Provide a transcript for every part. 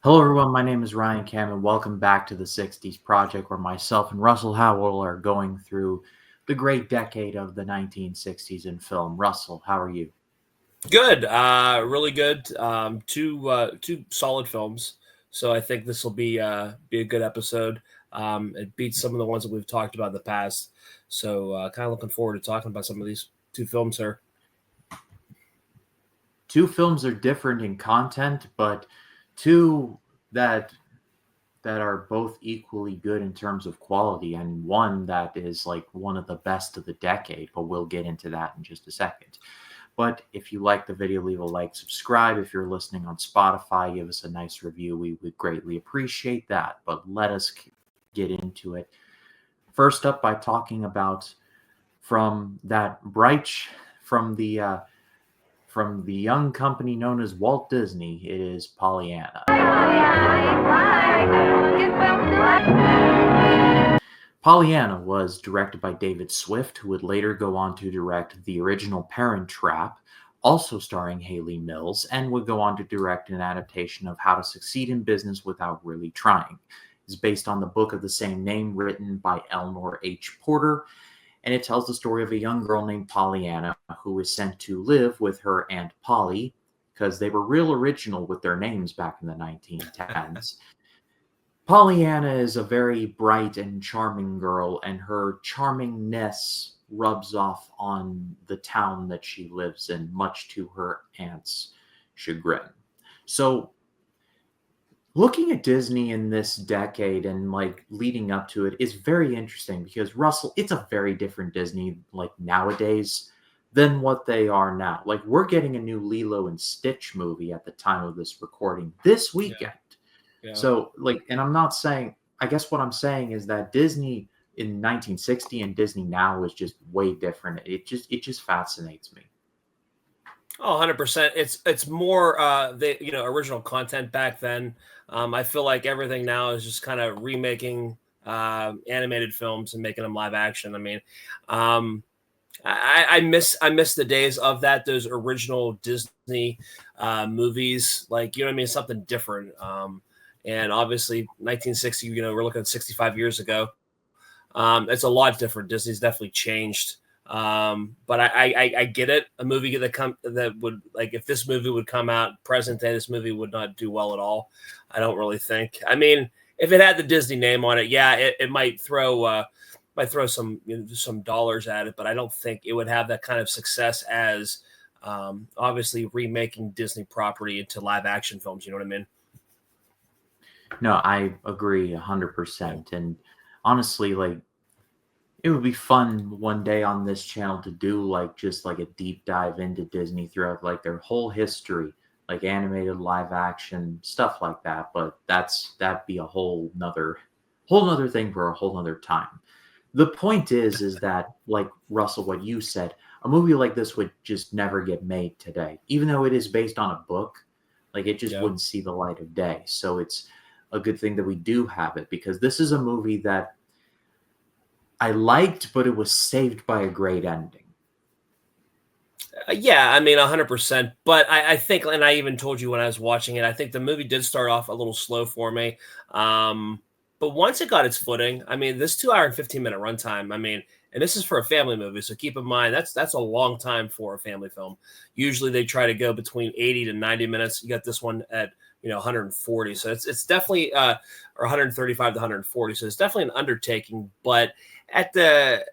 Hello, everyone. My name is Ryan Cam, and welcome back to the 60s Project, where myself and Russell Howell are going through the great decade of the 1960s in film. Russell, how are you? Good, really good. Two solid films. So I think this will be a good episode. It beats some of the ones that we've talked about in the past. So kind of looking forward to talking about some of these two films here. Two films are different in content, but two that that are both equally good in terms of quality, and one that is like one of the best of the decade. But we'll get into that in just a second. But if you like the video, leave a like, subscribe. If you're listening on Spotify, give us a nice review. We would greatly appreciate that. But let us get into it. First up, by talking about from that bright, from the uh, from the young company known as Walt Disney, it is Pollyanna. Pollyanna was directed by David Swift, who would later go on to direct the original Parent Trap, also starring Haley Mills, and would go on to direct an adaptation of How to Succeed in Business Without Really Trying. It's based on the book of the same name written by Eleanor H. Porter, and it tells the story of a young girl named Pollyanna who is sent to live with her Aunt Polly, because they were real original with their names back in the 1910s. Pollyanna is a very bright and charming girl, and her charmingness rubs off on the town that she lives in, much to her aunt's chagrin. So, looking at Disney in this decade and like leading up to it is very interesting because Russell, it's a very different Disney like nowadays than what they are now. Like we're getting a new Lilo and Stitch movie at the time of this recording this Yeah, weekend. yeah. So, like, and I'm not saying, I guess what I'm saying is that Disney in 1960 and Disney now is just way different. It just fascinates me. Oh, 100%. It's more the original content back then. I feel like everything now is just kind of remaking animated films and making them live action. I mean, um, I miss the days of that, those original Disney movies, like, you know what I mean, something different. And obviously 1960, we're looking at 65 years ago. It's a lot different. Disney's definitely changed. But I get it. A movie that would, like, if this movie would come out present day, this movie would not do well at all. I don't really think. I mean, if it had the Disney name on it, yeah, it might throw some dollars at it, but I don't think it would have that kind of success as obviously remaking Disney property into live action films. You know what I mean? No, I agree Yeah. 100%. And honestly, like, it would be fun one day on this channel to do like just like a deep dive into Disney throughout like their whole history, like animated live action stuff like that. But that'd be a whole nother thing for a whole nother time. The point is that like Russell, what you said, a movie like this would just never get made today, even though it is based on a book. Like it just Yeah. wouldn't see the light of day. So it's a good thing that we do have it because this is a movie that I liked, but it was saved by a great ending. Yeah, I mean, 100%. But I think, and I even told you when I was watching it, I think the movie did start off a little slow for me. But once it got its footing, I mean, this 2 hour and 15-minute runtime, I mean, and this is for a family movie. So keep in mind, that's a long time for a family film. Usually they try to go between 80 to 90 minutes. You got this one at, 140. So it's definitely, or 135 to 140. So it's definitely an undertaking. But at the,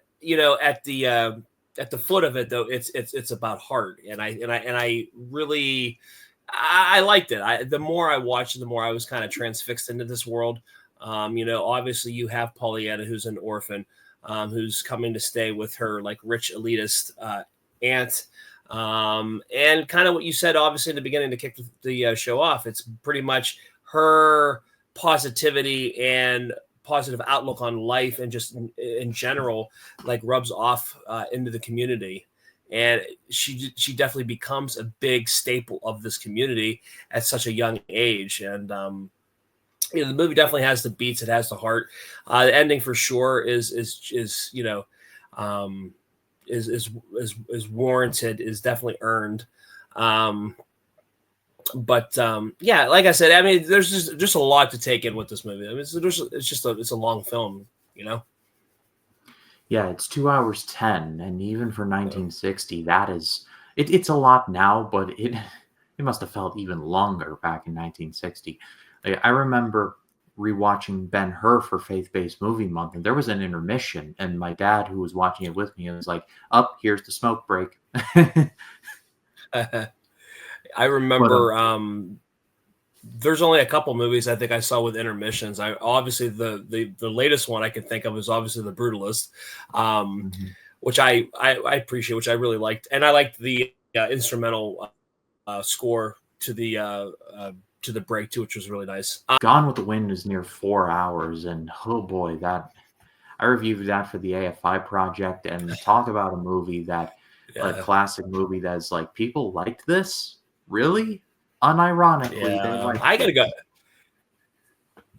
at the foot of it, though, it's about heart, and I really I liked it. The more I watched, the more I was kind of transfixed into this world. Obviously you have Pollyanna, who's an orphan, who's coming to stay with her like rich elitist aunt. And kind of what you said, obviously in the beginning to kick the show off, it's pretty much her positivity and positive outlook on life and just in general, like, rubs off into the community, and she definitely becomes a big staple of this community at such a young age. And the movie definitely has the beats, it has the heart. The ending for sure is um, is warranted, is definitely earned. Um, But yeah, like I said, I mean, there's just a lot to take in with this movie. I mean, it's a long film, you know. Yeah, it's 2 hours 10, and even for So, 1960, that is it's a lot now, but it must have felt even longer back in 1960. I remember rewatching Ben Hur for Faith-Based Movie Month, and there was an intermission, and my dad, who was watching it with me, was like, "Up, here's the smoke break." I But remember there's only a couple movies I think I saw with intermissions. I obviously the latest one I can think of is obviously The Brutalist, um, mhm. which I appreciate, which I really liked, and I liked the instrumental score to the break too, which was really nice. Gone with the Wind is near 4 hours, and oh boy, that I reviewed that for the AFI project, and talk about a movie that a Yeah, classic movie that's like people liked this? Really? Unironically, they yeah, liked I gotta go. this.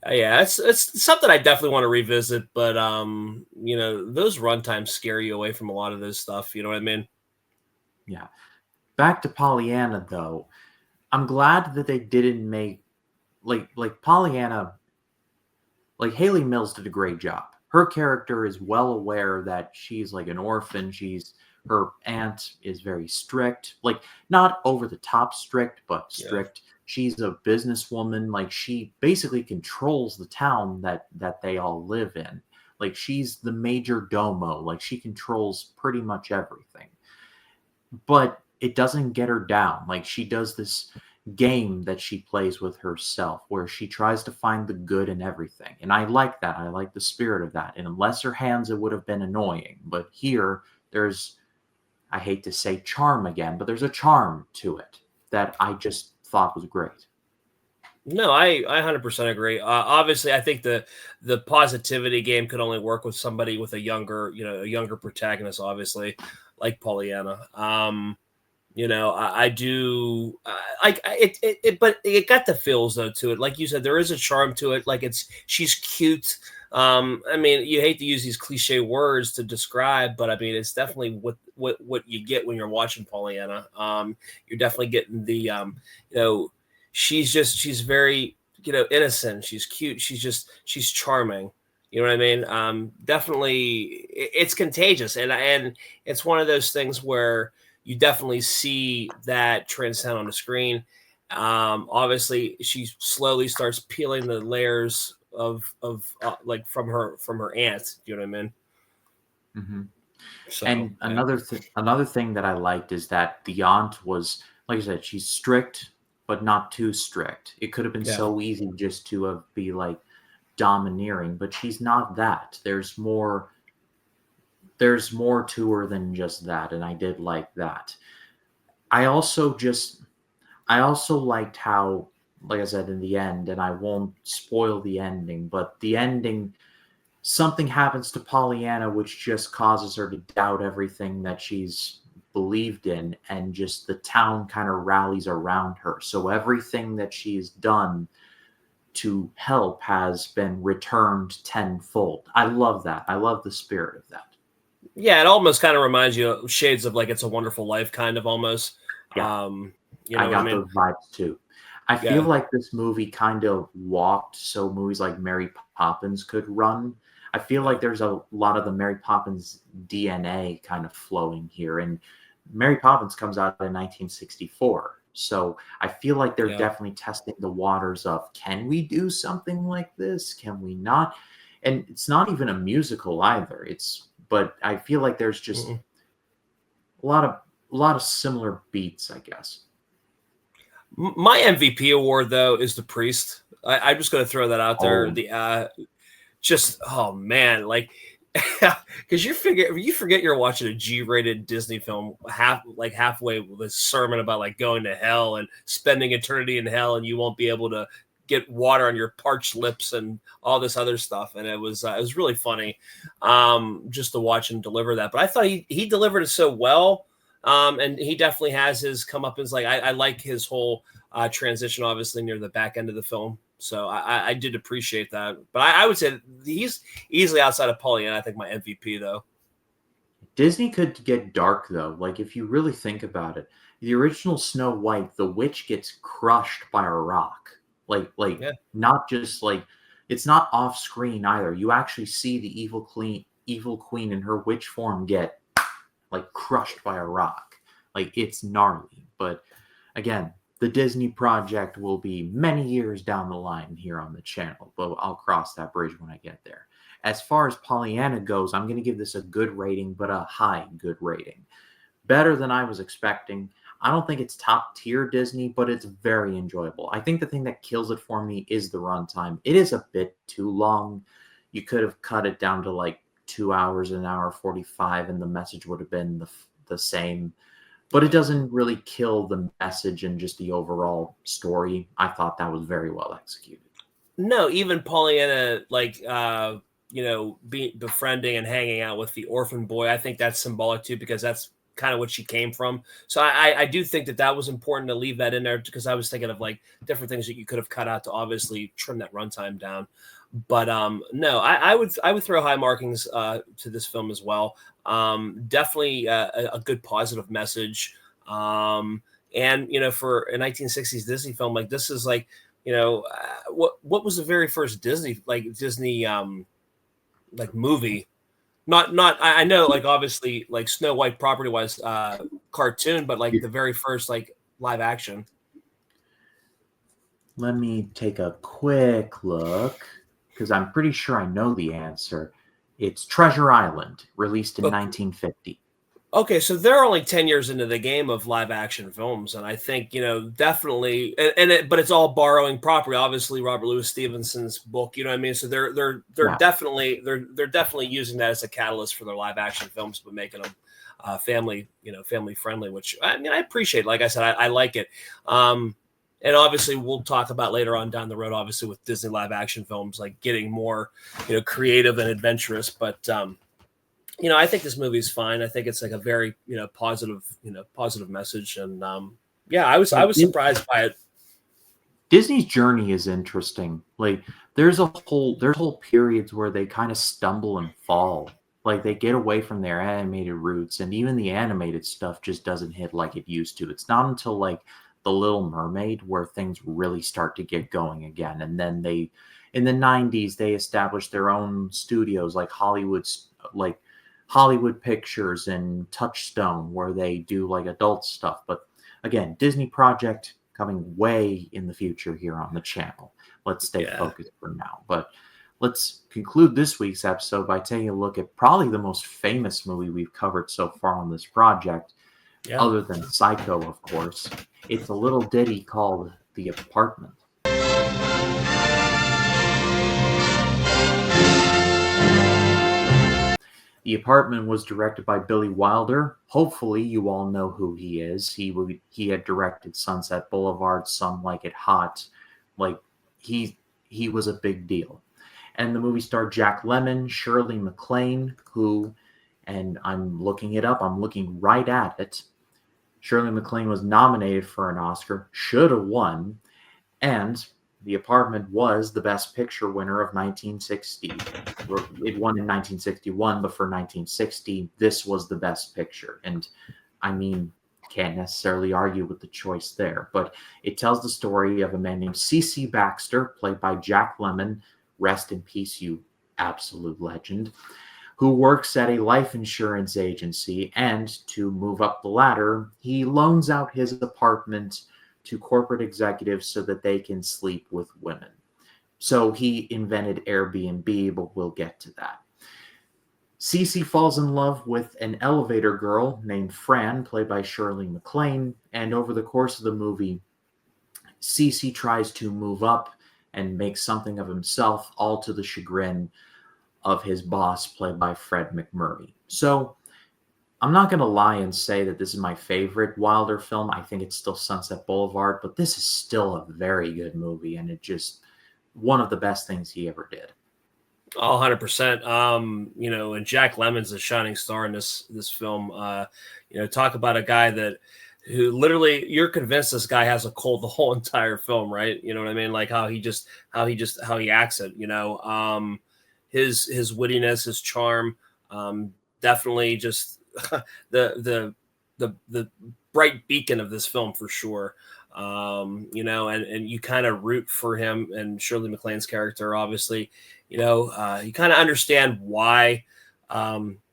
Yeah, it's something I definitely want to revisit, but those runtimes scare you away from a lot of this stuff. You know what I mean? Yeah. Back to Pollyanna though. I'm glad that they didn't make like Pollyanna, like Haley Mills did a great job. Her character is well aware that she's like an orphan. Her aunt is very strict, like not over the top strict, but Yeah, strict. She's a businesswoman. Like she basically controls the town that they all live in. Like she's the major domo. Like she controls pretty much everything. But it doesn't get her down. Like she does this game that she plays with herself where she tries to find the good in everything. And I like that. I like the spirit of that. In lesser hands, it would have been annoying. But here, there's, I hate to say charm again, but there's a charm to it that I just thought was great. no, I 100% agree. Obviously, I think the positivity game could only work with somebody with a younger protagonist, obviously, like Pollyanna. I do like but it got the feels though to it. Like you said, there is a charm to it. Like she's cute. I mean, you hate to use these cliche words to describe, but I mean, it's definitely what you get when you're watching Pollyanna. You're definitely getting you know, she's very, innocent. She's cute. She's charming. You know what I mean? Definitely, it's contagious, and it's one of those things where you definitely see that transcend on the screen. Obviously, she slowly starts peeling the layers of like from her aunt. You know what I mean? Hmm. So And yeah, another thing that I liked is that the aunt was, like I said, she's strict, but not too strict. It could have been yeah, so easy just to have be like domineering, but she's not that. There's more to her than just that, and I did like that. I also just I also liked how, like I said, in the end, and I won't spoil the ending, but the ending, something happens to Pollyanna which just causes her to doubt everything that she's believed in, and just the town kind of rallies around her. So everything that she's done to help has been returned tenfold. I love that. I love the spirit of that. yeah. It almost kind of reminds you of shades of like It's a Wonderful Life, kind of almost. Yeah, You I know what I got mean? those vibes too. I feel Yeah, like this movie kind of walked so movies like Mary Poppins could run. I feel yeah, like there's a lot of the Mary Poppins DNA kind of flowing here. And Mary Poppins comes out in 1964. So I feel like they're yeah. definitely testing the waters of, can we do something like this? Can we not? And it's not even a musical either. But I feel like there's just Mm-mm. a lot of similar beats, I guess. My MVP award though is The Priest. I'm just going to throw that out there. Oh, The just oh man, like because you forget you're watching a G-rated Disney film halfway with a sermon about like going to hell and spending eternity in hell, and you won't be able to get water on your parched lips and all this other stuff. And it was really funny just to watch him deliver that. But I thought he delivered it so well. And he definitely has his come up as like I like his whole transition, obviously near the back end of the film. So I did appreciate that, but I would say he's easily outside of Pollyanna. I think my MVP though. Disney could get dark though. Like if you really think about it, the original Snow White, the witch gets crushed by a rock. Like Yeah. not just like it's not off screen either. You actually see the evil queen in her witch form get like crushed by a rock. Like it's gnarly. But again, the Disney project will be many years down the line here on the channel, but I'll cross that bridge when I get there. As far as Pollyanna goes, I'm going to give this a good rating, but a high good rating. Better than I was expecting. I don't think it's top tier Disney, but it's very enjoyable. I think the thing that kills it for me is the runtime. It is a bit too long. You could have cut it down to like 2 hours, an hour 45, and the message would have been the same. But it doesn't really kill the message and just the overall story. I thought that was very well executed. No, even Pollyanna, like befriending and hanging out with the orphan boy. I think that's symbolic too, because that's kind of what she came from. So I do think that was important to leave that in there, because I was thinking of like different things that you could have cut out to obviously trim that runtime down. But no, I would throw high markings to this film as well. Definitely a good positive message. And for a 1960s Disney film, like this is like, what was the very first Disney like movie? Not I know, like obviously like Snow White property wise cartoon, but like the very first like live action. Let me take a quick look because I'm pretty sure I know the answer. It's Treasure Island, released in 1950. Okay, so they're only 10 years into the game of live action films, and I think definitely, but it's all borrowing property. Obviously, Robert Louis Stevenson's book, you know what I mean. So they're Yeah. definitely using that as a catalyst for their live action films, but making them family friendly, which I mean I appreciate. Like I said, I like it. And obviously, we'll talk about later on down the road, obviously with Disney live action films, like getting more creative and adventurous, but. I think this movie is fine. I think it's like a very, positive message. And I was surprised by it. Disney's journey is interesting. Like there's whole periods where they kind of stumble and fall. Like they get away from their animated roots, and even the animated stuff just doesn't hit like it used to. It's not until like The Little Mermaid where things really start to get going again. And then in the 90s, they established their own studios like Hollywood Pictures and Touchstone, where they do like adult stuff. But again, Disney project coming way in the future here on the channel. Let's stay focused for now. But let's conclude this week's episode by taking a look at probably the most famous movie we've covered so far on this project, other than Psycho, of course. It's a little ditty called The Apartment. The Apartment was directed by Billy Wilder. Hopefully, you all know who he is. He had directed Sunset Boulevard, Some Like It Hot. Like he was a big deal. And the movie starred Jack Lemmon, Shirley MacLaine, who, and I'm looking it up. I'm looking right at it. Shirley MacLaine was nominated for an Oscar, should have won, and The Apartment was the Best Picture winner of 1960. It won in 1961, but for 1960, this was the Best Picture. And I mean, can't necessarily argue with the choice there, but it tells the story of a man named C.C. Baxter, played by Jack Lemmon. Rest in peace, you absolute legend, who works at a life insurance agency, and to move up the ladder, he loans out his apartment to corporate executives so that they can sleep with women. So he invented Airbnb, but we'll get to that. Cece falls in love with an elevator girl named Fran, played by Shirley MacLaine, and over the course of the movie, Cece tries to move up and make something of himself, all to the chagrin of his boss, played by Fred McMurray. So I'm not going to lie and say that this is my favorite Wilder film. I think it's still Sunset Boulevard, but this is still a very good movie, and it just one of the best things he ever did. Oh, 100%. And Jack Lemmon's a shining star in this film. Talk about a guy who literally you're convinced this guy has a cold the whole entire film, right? You know what I mean? Like how he acts it, his wittiness, his charm, definitely just the bright beacon of this film for sure. And you kind of root for him and Shirley MacLaine's character. Obviously, you kind of understand why.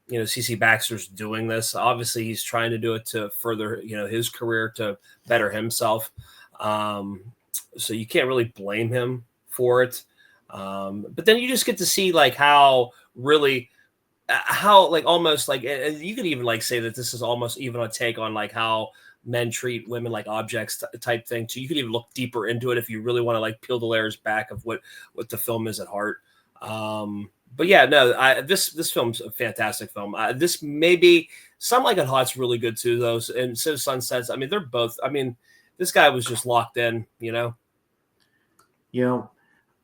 CC Baxter's doing this. Obviously, he's trying to do it to further, his career, to better himself. So you can't really blame him for it. But then you just get to see like how almost like, and you could even like say that this is almost even a take on like how men treat women like objects type thing. So you could even look deeper into it if you really want to like peel the layers back of what the film is at heart. But yeah, no, this film's a fantastic film. This maybe Some Like It Hot's really good too, though. And So Sunsets. I mean, they're both. I mean, this guy was just locked in.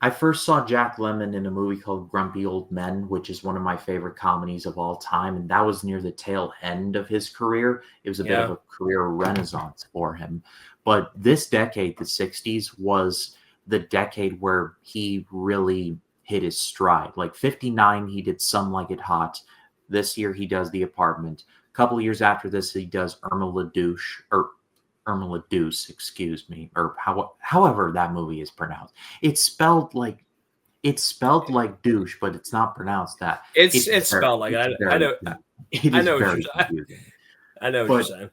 I first saw Jack Lemmon in a movie called Grumpy Old Men, which is one of my favorite comedies of all time, and that was near the tail end of his career. It was a bit of a career renaissance for him. But this decade, the 60s, was the decade where he really hit his stride. Like 59, he did Some Like It Hot. This year, he does The Apartment. A couple of years after this, he does Irma La Deuce, excuse me, or however that movie is pronounced. It's spelled like douche, but it's not pronounced that. It's spelled like I know. It is very confusing. I know what you're saying.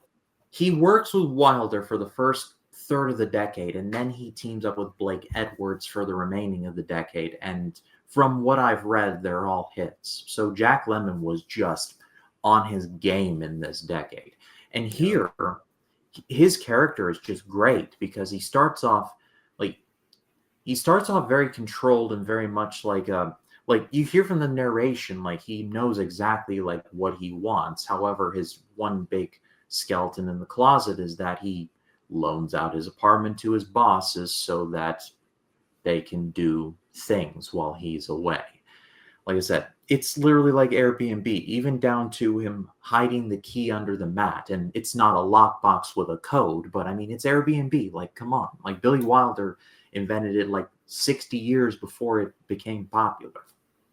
He works with Wilder for the first third of the decade, and then he teams up with Blake Edwards for the remaining of the decade. And from what I've read, they're all hits. So Jack Lemmon was just on his game in this decade. And here, his character is just great because he starts off very controlled and very much like you hear from the narration, like he knows exactly like what he wants. However, his one big skeleton in the closet is that he loans out his apartment to his bosses so that they can do things while he's away. Like I said, it's literally like Airbnb, even down to him hiding the key under the mat. And it's not a lockbox with a code, but I mean, it's Airbnb. Like, come on. Like, Billy Wilder invented it like 60 years before it became popular.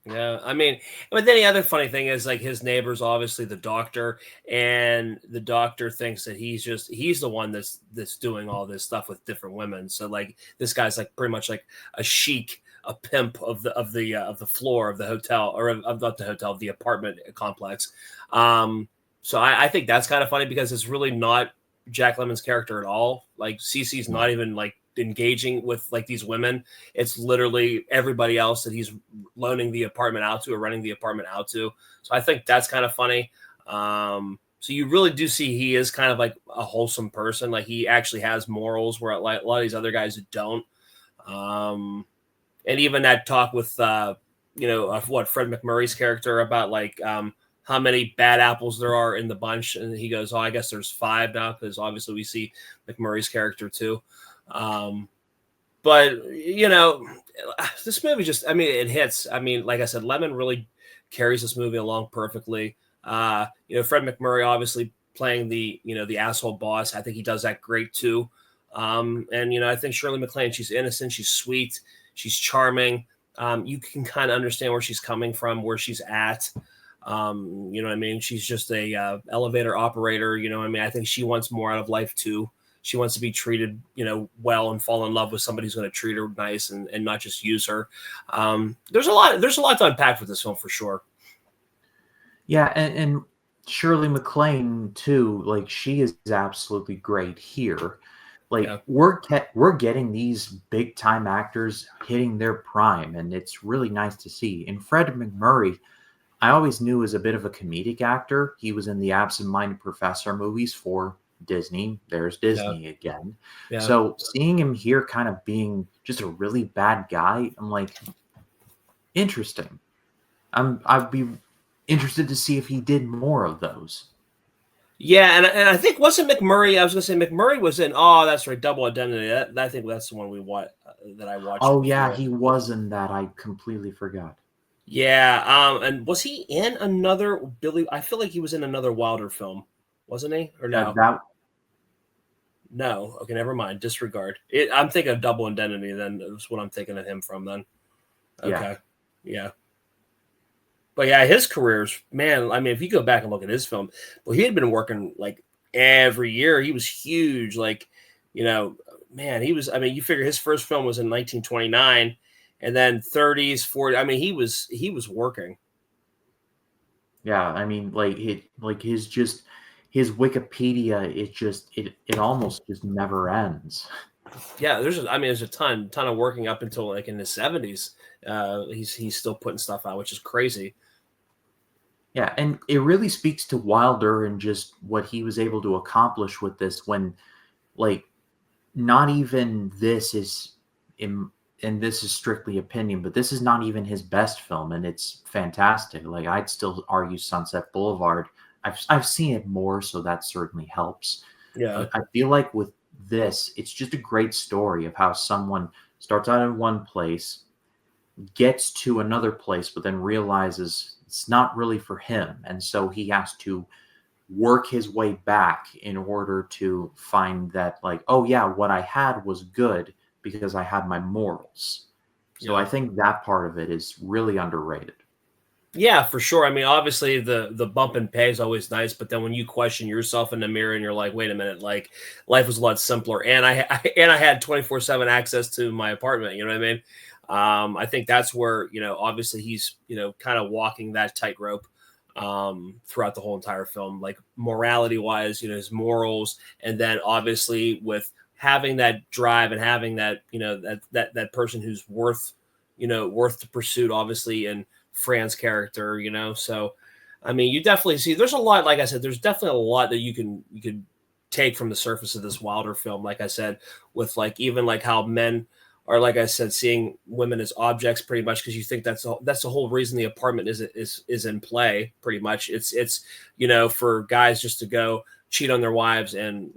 Yeah, I mean, but then the other funny thing is like his neighbor's obviously the doctor, and the doctor thinks that he's the one that's doing all this stuff with different women. So like this guy's like pretty much like a sheik, a pimp of the floor of the hotel, or of not the hotel, the apartment complex. So I think that's kind of funny because it's really not Jack Lemmon's character at all. Like Cece's not even like engaging with like these women. It's literally everybody else that he's loaning the apartment out to or renting the apartment out to. So I think that's kind of funny. So you really do see he is kind of like a wholesome person. Like he actually has morals where like a lot of these other guys don't. And even that talk with Fred McMurray's character about like how many bad apples there are in the bunch, and he goes, "Oh, I guess there's 5 now," because obviously we see McMurray's character too. But this movie just, I mean, it hits. I mean, like I said, Lemmon really carries this movie along perfectly. Fred McMurray obviously playing the asshole boss. I think he does that great too. And I think Shirley MacLaine, she's innocent, she's sweet, she's charming. You can kind of understand where she's coming from, where she's at. You know what I mean? She's just a elevator operator. You know what I mean? I think she wants more out of life too. She wants to be treated, well, and fall in love with somebody who's going to treat her nice and not just use her. There's a lot to unpack with this film for sure. Yeah, and Shirley MacLaine too. Like she is absolutely great here. Like we're getting these big time actors hitting their prime, and it's really nice to see. And Fred McMurray, I always knew as a bit of a comedic actor. He was in the Absent Minded Professor movies for Disney. There's Disney again. Yeah. So seeing him here kind of being just a really bad guy, I'm like, interesting. I'd be interested to see if he did more of those. Yeah, and I think wasn't McMurray. I was going to say McMurray was in. Oh, that's right, Double Identity. I think that's the one that I watched. Oh yeah, he was in that. I completely forgot. Yeah, and was he in another Billy? I feel like he was in another Wilder film, wasn't he? Or no? No. Okay, never mind. Disregard. I'm thinking of Double Identity. Then that's what I'm thinking of him from. Then. Okay. Yeah. But yeah, his career's man. I mean, if you go back and look at his film, well, he had been working like every year. He was huge. Like, you know, man, he was. I mean, you figure his first film was in 1929, and then 30s, 40s. I mean, he was working. Yeah, I mean, like his Wikipedia, it almost just never ends. Yeah, I mean, there's a ton of working up until like in the 70s. He's still putting stuff out, which is crazy. Yeah, and it really speaks to Wilder and just what he was able to accomplish with this when, like, not even this is in and this is strictly opinion, but this is not even his best film, and it's fantastic. Like, I'd still argue Sunset Boulevard. I've seen it more, so that certainly helps. Yeah, But I feel like with this, it's just a great story of how someone starts out in one place, gets to another place, but then realizes it's not really for him. And so he has to work his way back in order to find that, like, oh, yeah, what I had was good because I had my morals. So I yeah. think that part of it is really underrated. Yeah, for sure. I mean, obviously the bump and pay is always nice, but then when you question yourself in the mirror and you're like, wait a minute, like life was a lot simpler, and I had 24/7 access to my apartment. You know what I mean? I think that's where obviously he's kind of walking that tightrope throughout the whole entire film, like morality wise, his morals, and then obviously with having that drive and having that that person who's worth the pursuit, obviously, and Fran's character, So, I mean, you definitely see there's a lot. Like I said, there's definitely a lot that you could take from the surface of this Wilder film. Like I said, with like even like how men are, like I said, seeing women as objects, pretty much because you think that's the whole reason the apartment is in play. Pretty much, it's for guys just to go cheat on their wives and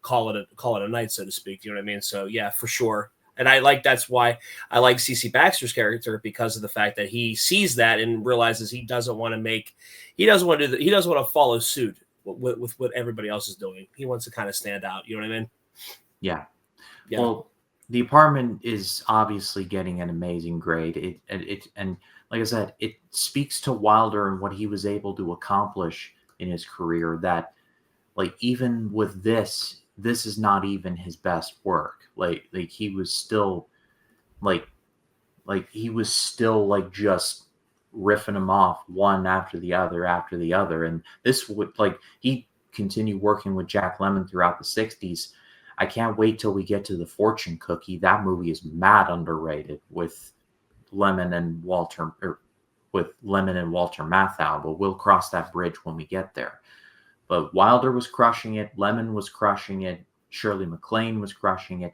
call it a night, so to speak. You know what I mean? So yeah, for sure. And that's why I like CC Baxter's character, because of the fact that he sees that and realizes he doesn't want to follow suit with what everybody else is doing. He wants to kind of stand out. You know what I mean? Yeah. Yeah. Well, the apartment is obviously getting an amazing grade. And like I said, it speaks to Wilder and what he was able to accomplish in his career. That, like, even with this is not even his best work. Like he was still like he was still like just riffing them off one after the other. And this would, like, he continued working with Jack Lemmon throughout the 60s. I can't wait till we get to The Fortune Cookie. That movie is mad underrated with Lemon and Walter, or with Lemon and Walter Matthau, but we'll cross that bridge when we get there. But Wilder was crushing it, Lemon was crushing it, Shirley MacLaine was crushing it.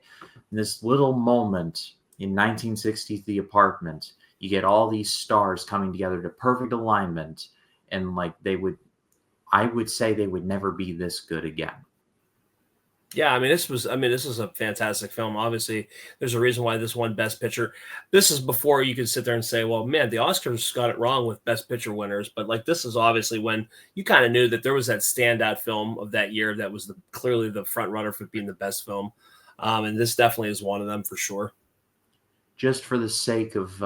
In this little moment in 1960's The Apartment, you get all these stars coming together to perfect alignment, and like I would say they would never be this good again. Yeah, this is a fantastic film. Obviously, there's a reason why this won Best Picture. This is before you could sit there and say, "Well, man, the Oscars got it wrong with Best Picture winners." But like, this is obviously when you kind of knew that there was that standout film of that year that was clearly the front runner for being the best film, and this definitely is one of them for sure. Just for the sake of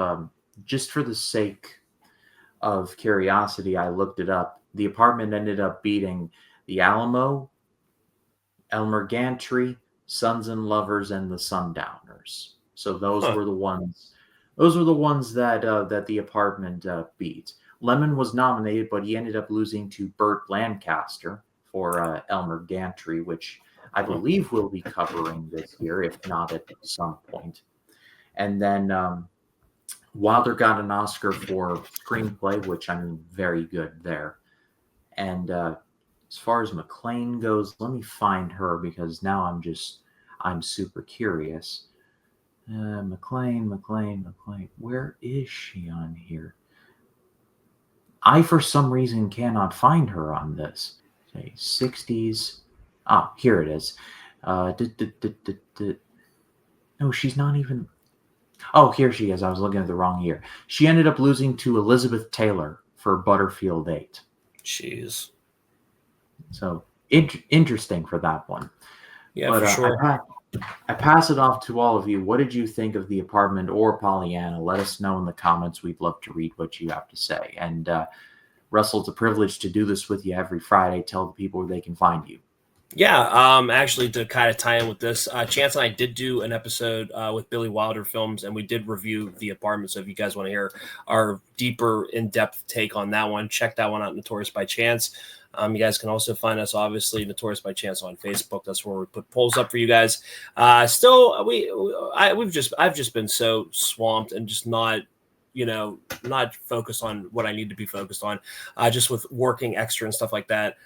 just for the sake of curiosity, I looked it up. The Apartment ended up beating The Alamo, Elmer Gantry, Sons and Lovers, and the Sundowners. So those Huh. were the ones. Those were the ones that the Apartment beat. Lemon was nominated, but he ended up losing to Burt Lancaster for Elmer Gantry, which I Huh. believe we'll be covering this year, if not at some point. And then Wilder got an Oscar for screenplay, which, I mean, very good there. And as far as MacLaine goes, let me find her because now I'm super curious. MacLaine. Where is she on here? I, for some reason, cannot find her on this. Say 60s. Ah, here it is. Uh, duh, duh, duh, duh, duh. No, she's not even. Oh, here she is. I was looking at the wrong year. She ended up losing to Elizabeth Taylor for Butterfield 8. Jeez. So interesting for that one. Yeah, But for sure. I pass it off to all of you. What did you think of The Apartment or Pollyanna? Let us know in the comments. We'd love to read what you have to say. And Russell, it's a privilege to do this with you every Friday. Tell the people where they can find you. Yeah, actually, to kind of tie in with this, Chance and I did do an episode with Billy Wilder Films, and we did review The Apartment. So if you guys want to hear our deeper, in-depth take on that one, check that one out, Notorious by Chance. You guys can also find us, obviously, Notorious by Chance on Facebook. That's where we put polls up for you guys. I've just been so swamped and just not focused on what I need to be focused on, just with working extra and stuff like that.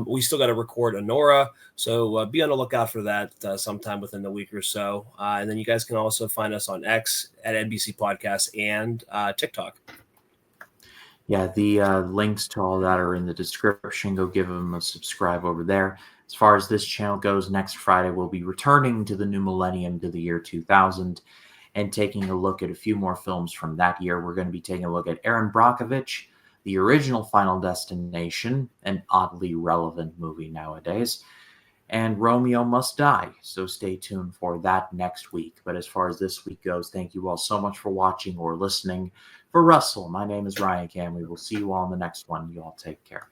We still got to record Honora, so be on the lookout for that sometime within the week or so. And then you guys can also find us on X at NBC Podcast and TikTok. Yeah, the links to all that are in the description. Go give them a subscribe over there. As far as this channel goes, next Friday we'll be returning to the new millennium, to the year 2000, and taking a look at a few more films from that year. We're going to be taking a look at Aaron Brockovich, the original Final Destination, an oddly relevant movie nowadays, and Romeo Must Die. So stay tuned for that next week. But as far as this week goes, thank you all so much for watching or listening. For Russell, my name is Ryan Cam. We will see you all in the next one. You all take care.